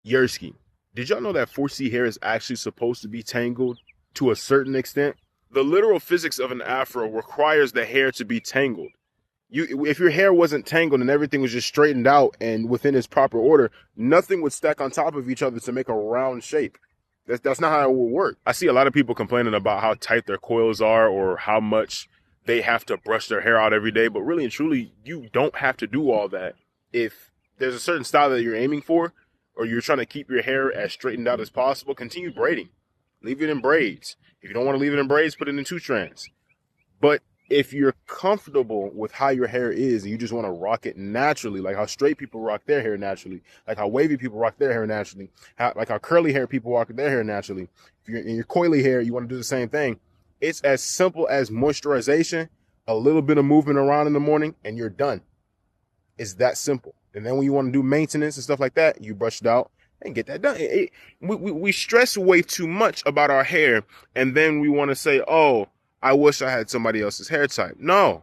Yersky, did y'all know that 4C hair is actually supposed to be tangled to a certain extent? The literal physics of an afro requires the hair to be tangled. If your hair wasn't tangled and everything was just straightened out and within its proper order, nothing would stack on top of each other to make a round shape. That's not how it will work. I see a lot of people complaining about how tight their coils are or how much they have to brush their hair out every day, but really and truly, you don't have to do all that. If there's a certain style that you're aiming for, or you're trying to keep your hair as straightened out as possible, continue braiding. Leave it in braids. If you don't want to leave it in braids, put it in 2 strands. But if you're comfortable with how your hair is and you just want to rock it naturally, like how straight people rock their hair naturally, like how wavy people rock their hair naturally, like how curly hair people rock their hair naturally, if you're in your coily hair, you want to do the same thing. It's as simple as moisturization, a little bit of movement around in the morning, and you're done. It's that simple. And then when you want to do maintenance and stuff like that, you brush it out and get that done. We stress way too much about our hair, and then we want to say, oh, I wish I had somebody else's hair type. No,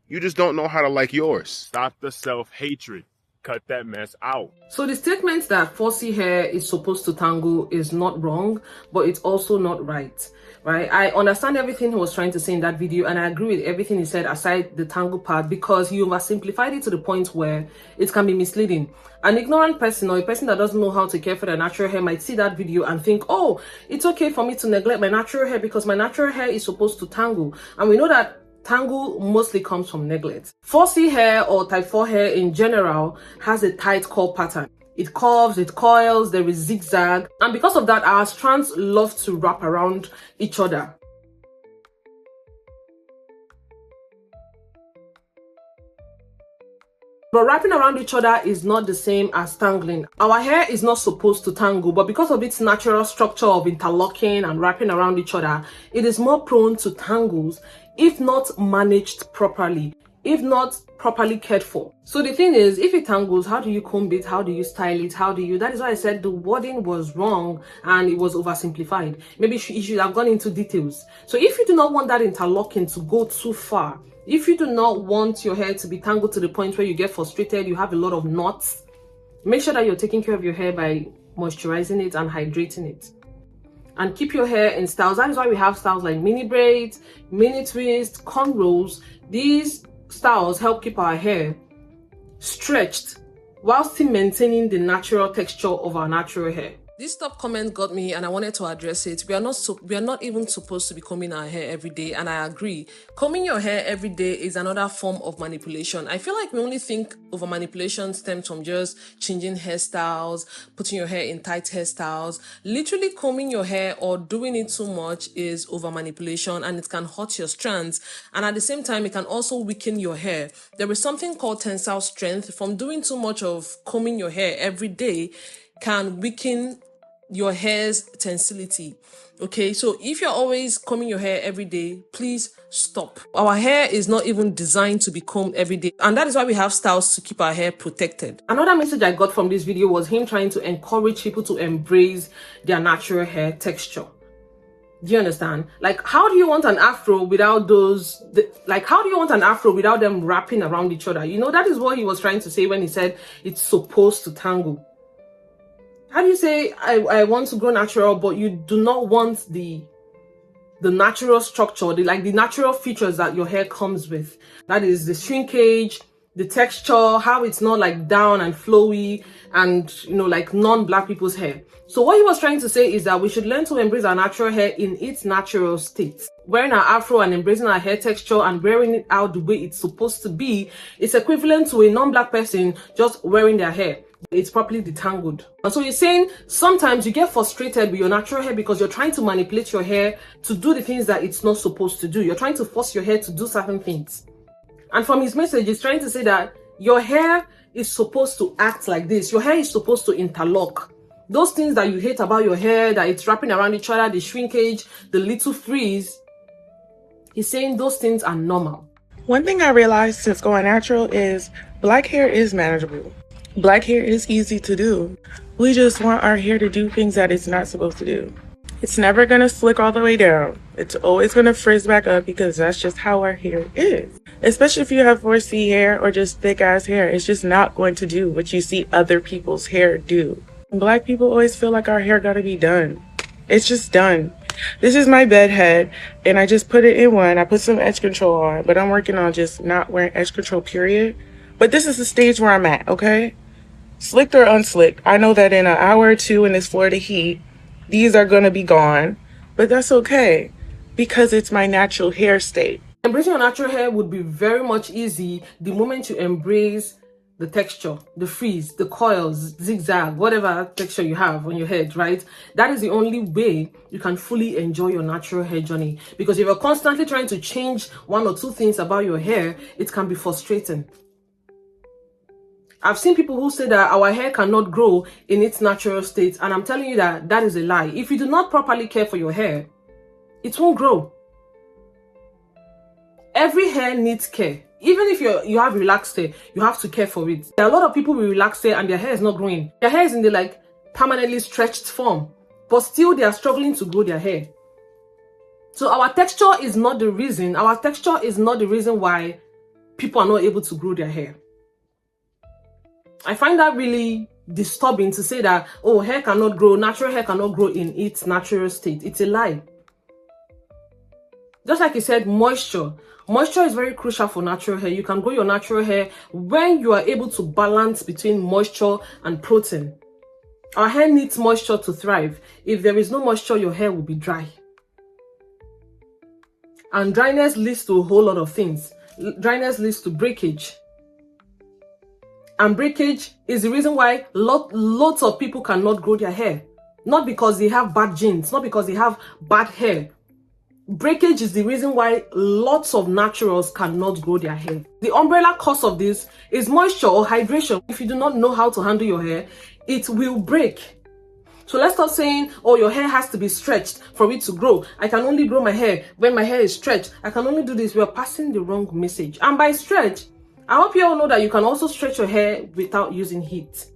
you just don't know how to like yours. Stop the self-hatred. Cut that mess out. So the statement that 4C hair is supposed to tangle is not wrong, but it's also not right. I understand everything he was trying to say in that video, and I agree with everything he said aside the tangle part, because he oversimplified it to the point where it can be misleading. An ignorant person or a person that doesn't know how to care for their natural hair might see that video and think, oh, it's okay for me to neglect my natural hair because my natural hair is supposed to tangle. And we know that tangle mostly comes from neglect. 4C hair or type 4 hair in general has a tight curl pattern. It curves, it coils, there is zigzag, and because of that, our strands love to wrap around each other. But wrapping around each other is not the same as tangling. Our hair is not supposed to tangle, but because of its natural structure of interlocking and wrapping around each other, it is more prone to tangles if not managed properly, if not properly cared for. So the thing is, if it tangles, how do you comb it? How do you style it? That is why I said the wording was wrong and it was oversimplified. Maybe you should have gone into details. So if you do not want that interlocking to go too far, if you do not want your hair to be tangled to the point where you get frustrated, you have a lot of knots, make sure that you're taking care of your hair by moisturizing it and hydrating it. And keep your hair in styles. That is why we have styles like mini braids, mini twist, cornrows. These styles help keep our hair stretched while still maintaining the natural texture of our natural hair. This top comment got me and I wanted to address it. We are not even supposed to be combing our hair every day, and I agree. Combing your hair every day is another form of manipulation. I feel like we only think of a manipulation stems from just changing hairstyles, putting your hair in tight hairstyles. Literally combing your hair or doing it too much is over manipulation, and it can hurt your strands, and at the same time it can also weaken your hair. There is something called tensile strength. From doing too much of combing your hair every day can weaken your hair's tensility. Okay, so if you're always combing your hair every day, please stop. Our hair is not even designed to be combed every day, and that is why we have styles to keep our hair protected. Another message I got from this video was him trying to encourage people to embrace their natural hair texture. Do you understand? Like, how do you want an afro without how do you want an afro without them wrapping around each other? You know, that is what he was trying to say when he said it's supposed to tangle. How do you say I want to grow natural, but you do not want the natural structure, the natural features that your hair comes with? That is the shrinkage, the texture, how it's not like down and flowy and, you know, like non-black people's hair. So what he was trying to say is that we should learn to embrace our natural hair in its natural state. Wearing our afro and embracing our hair texture and wearing it out the way it's supposed to be is equivalent to a non-black person just wearing their hair. It's properly detangled. And so you're saying sometimes you get frustrated with your natural hair because you're trying to manipulate your hair to do the things that it's not supposed to do. You're trying to force your hair to do certain things. And from his message, he's trying to say that your hair is supposed to act like this. Your hair is supposed to interlock. Those things that you hate about your hair, that it's wrapping around each other, the shrinkage, the little frizz, he's saying those things are normal. One thing I realized since going natural is black hair is manageable. Black hair is easy to do. We just want our hair to do things that it's not supposed to do. It's never gonna slick all the way down. It's always gonna frizz back up because that's just how our hair is. Especially if you have 4C hair or just thick ass hair, it's just not going to do what you see other people's hair do. Black people always feel like our hair gotta be done. It's just done. This is my bed head, and I just put it in one. I put some edge control on, but I'm working on just not wearing edge control, period. But this is the stage where I'm at, okay? Slicked or unslicked, I know that in an hour or two in this Florida heat, these are gonna be gone, but that's okay because it's my natural hair state. Embracing your natural hair would be very much easy the moment you embrace the texture, the frizz, the coils, zigzag, whatever texture you have on your head, right? That is the only way you can fully enjoy your natural hair journey. Because if you're constantly trying to change one or two things about your hair, it can be frustrating. I've seen people who say that our hair cannot grow in its natural state, and I'm telling you that that is a lie. If you do not properly care for your hair, it won't grow. Every hair needs care. Even if you have relaxed hair, you have to care for it. There are a lot of people with relaxed hair and their hair is not growing. Their hair is in the like permanently stretched form, but still they are struggling to grow their hair. So our texture is not the reason. Our texture is not the reason why people are not able to grow their hair. I find that really disturbing to say that, oh, hair cannot grow, natural hair cannot grow in its natural state. It's a lie. Just like you said, moisture. Moisture is very crucial for natural hair. You can grow your natural hair when you are able to balance between moisture and protein. Our hair needs moisture to thrive. If there is no moisture, your hair will be dry. And dryness leads to a whole lot of things. Dryness leads to breakage. And breakage is the reason why lots of people cannot grow their hair. Not because they have bad genes, not because they have bad hair. Breakage is the reason why lots of naturals cannot grow their hair. The umbrella cause of this is moisture or hydration. If you do not know how to handle your hair, it will break. So let's stop saying, oh, your hair has to be stretched for it to grow. I can only grow my hair when my hair is stretched. I can only do this. We are passing the wrong message. And by stretch, I hope you all know that you can also stretch your hair without using heat.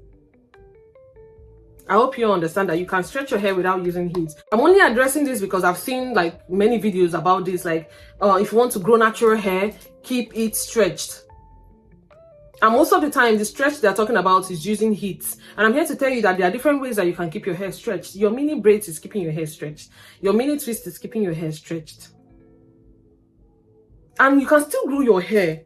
I hope you understand that you can stretch your hair without using heat. I'm only addressing this because I've seen like many videos about this, like if you want to grow natural hair, keep it stretched. And most of the time, the stretch they're talking about is using heat. And I'm here to tell you that there are different ways that you can keep your hair stretched. Your mini braids is keeping your hair stretched. Your mini twist is keeping your hair stretched. And you can still grow your hair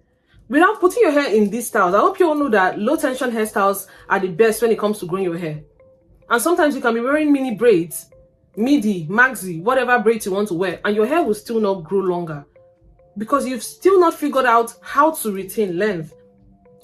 without putting your hair in these styles. I hope you all know that low tension hairstyles are the best when it comes to growing your hair. And sometimes you can be wearing mini braids, midi, maxi, whatever braids you want to wear, and your hair will still not grow longer because you've still not figured out how to retain length,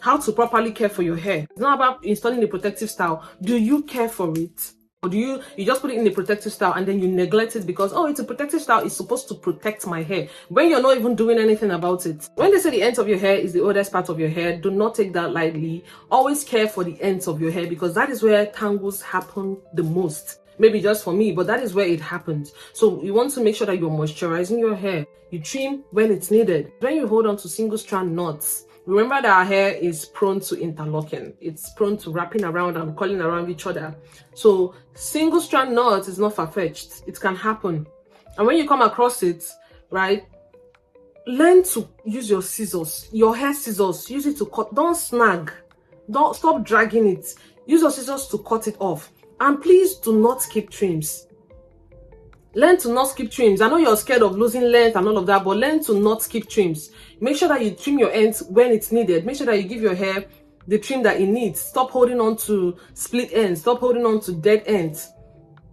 how to properly care for your hair. It's not about installing a protective style. Do you care for it? Or do you just put it in a protective style and then you neglect it because, oh, it's a protective style, it's supposed to protect my hair, when you're not even doing anything about it. When they say the ends of your hair is the oldest part of your hair, do not take that lightly. Always care for the ends of your hair because that is where tangles happen the most. Maybe just for me, but that is where it happens. So you want to make sure that you're moisturizing your hair. You trim when it's needed. When you hold on to single strand knots, remember that our hair is prone to interlocking. It's prone to wrapping around and curling around each other. So single strand knots is not far-fetched. It can happen. And when you come across it, right, learn to use your scissors, your hair scissors. Use it to cut. Don't snag. Don't stop dragging it. Use your scissors to cut it off. And please do not skip trims. Learn to not skip trims. I know you're scared of losing length and all of that, but learn to not skip trims. Make sure that you trim your ends when it's needed. Make sure that you give your hair the trim that it needs. Stop holding on to split ends. Stop holding on to dead ends.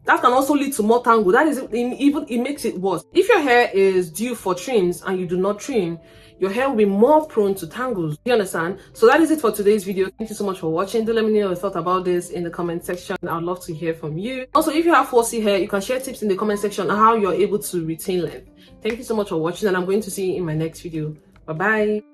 That can also lead to more tangle. That is even, it makes it worse. If your hair is due for trims and you do not trim, your hair will be more prone to tangles. You understand? So that is it for today's video. Thank you so much for watching. Do let me know your thoughts about this in the comment section. I'd love to hear from you. Also, if you have 4C hair, you can share tips in the comment section on how you're able to retain length. Thank you so much for watching, and I'm going to see you in my next video. Bye bye.